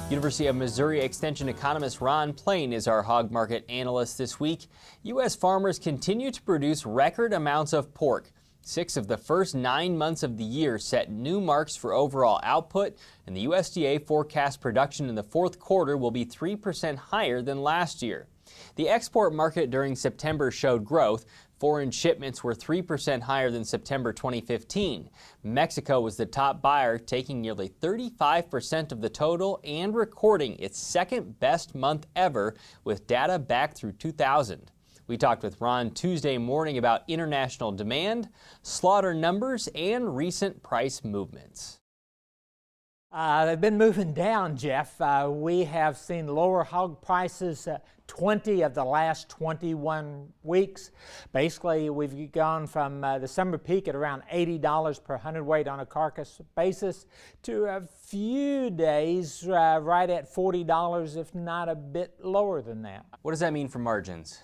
University of Missouri Extension economist Ron Plain is our hog market analyst this week. U.S. farmers continue to produce record amounts of pork. 6 of the first 9 months of the year set new marks for overall output, and the USDA forecasts production in the fourth quarter will be 3% higher than last year. The export market during September showed growth. Foreign shipments were 3% higher than September 2015. Mexico was the top buyer, taking nearly 35% of the total and recording its second best month ever with data back through 2000. We talked with Ron Tuesday morning about international demand, slaughter numbers, and recent price movements. They've been moving down, Jeff. We have seen lower hog prices 20 of the last 21 weeks. Basically, we've gone from the summer peak at around $80 per hundredweight on a carcass basis to a few days right at $40, if not a bit lower than that. What does that mean for margins?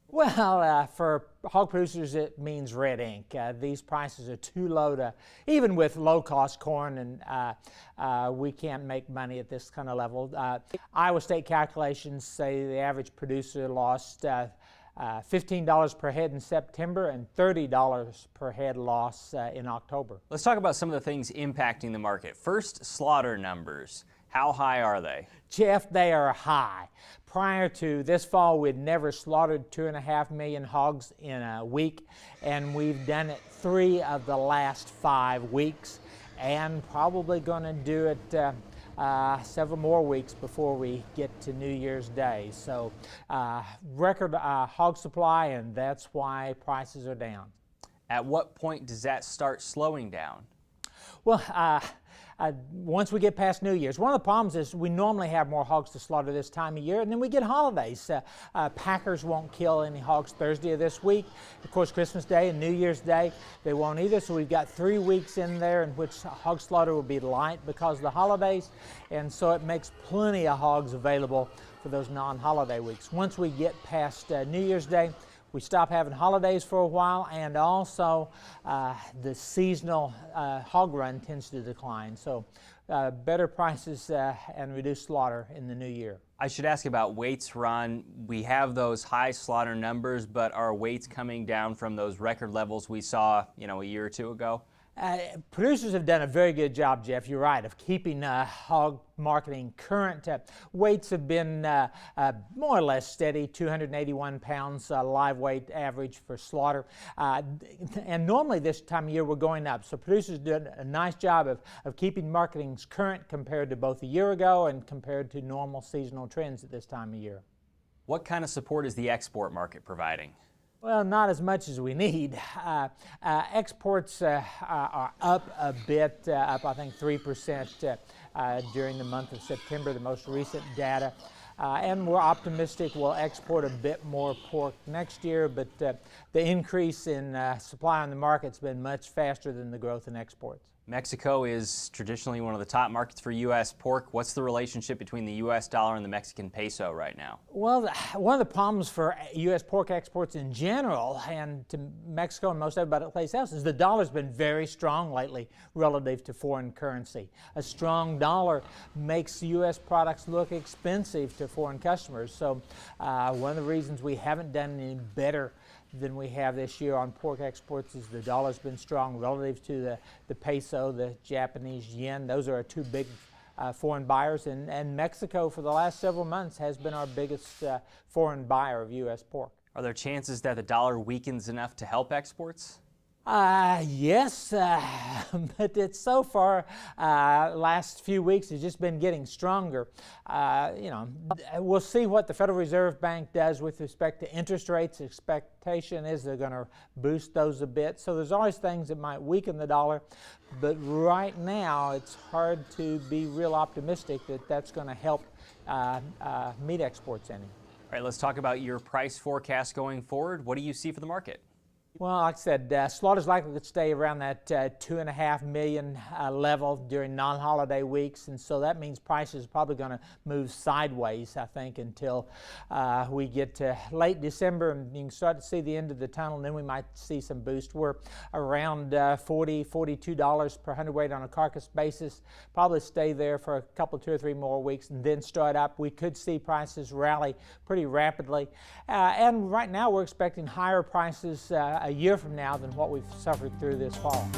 Well, for hog producers, it means red ink. These prices are too low to, even with low-cost corn, and we can't make money at this kind of level. Iowa State calculations say the average producer lost $15 per head in September and $30 per head loss in October. Let's talk about some of the things impacting the market. First, slaughter numbers. How high are they? Jeff, they are high. Prior to this fall, we'd never slaughtered 2.5 million hogs in a week, and we've done it 3 of the last 5 weeks, and probably going to do it several more weeks before we get to New Year's Day. So record hog supply, and that's why prices are down. At what point does that start slowing down? Well, once we get past New Year's. One of the problems is we normally have more hogs to slaughter this time of year, and then we get holidays. Packers won't kill any hogs Thursday of this week. Of course, Christmas Day and New Year's Day, they won't either. So we've got 3 weeks in there in which hog slaughter will be light because of the holidays, and so it makes plenty of hogs available for those non-holiday weeks. Once we get past New Year's Day, we stop having holidays for a while, and also the seasonal hog run tends to decline. So better prices and reduced slaughter in the new year. I should ask about weights, Ron. We have those high slaughter numbers, but are weights coming down from those record levels we saw, a year or 2 ago? Producers have done a very good job, Jeff, you're right, of keeping hog marketing current. Weights have been more or less steady, 281 pounds live weight average for slaughter. And normally this time of year we're going up. So producers did a nice job of keeping marketing current compared to both a year ago and compared to normal seasonal trends at this time of year. What kind of support is the export market providing? Well, not as much as we need. Exports are up a bit, up I think 3% during the month of September, the most recent data. And we're optimistic we'll export a bit more pork next year, but the increase in supply on the market's been much faster than the growth in exports. Mexico is traditionally one of the top markets for U.S. pork. What's the relationship between the U.S. dollar and the Mexican peso right now? Well, one of the problems for U.S. pork exports in general and to Mexico and most everybody else is the dollar's been very strong lately relative to foreign currency. A strong dollar makes U.S. products look expensive to foreign customers. So one of the reasons we haven't done any better than we have this year on pork exports is the dollar's been strong relative to the peso, the Japanese yen. Those are our 2 big foreign buyers, and Mexico for the last several months has been our biggest foreign buyer of U.S. pork. Are there chances that the dollar weakens enough to help exports? Yes, but it's so far, last few weeks has just been getting stronger. We'll see what the Federal Reserve Bank does with respect to interest rates. Expectation is they're going to boost those a bit. So there's always things that might weaken the dollar, but right now it's hard to be real optimistic that that's going to help meat exports any. All right, let's talk about your price forecast going forward. What do you see for the market? Well, like I said, slaughter is likely to stay around that 2.5 million level during non-holiday weeks, and so that means prices are probably going to move sideways, I think, until we get to late December and you can start to see the end of the tunnel, and then we might see some boost. We're around $40, $42 per hundredweight on a carcass basis, probably stay there for a couple, 2 or 3 more weeks, and then start up. We could see prices rally pretty rapidly, and right now we're expecting higher prices a year from now than what we've suffered through this fall.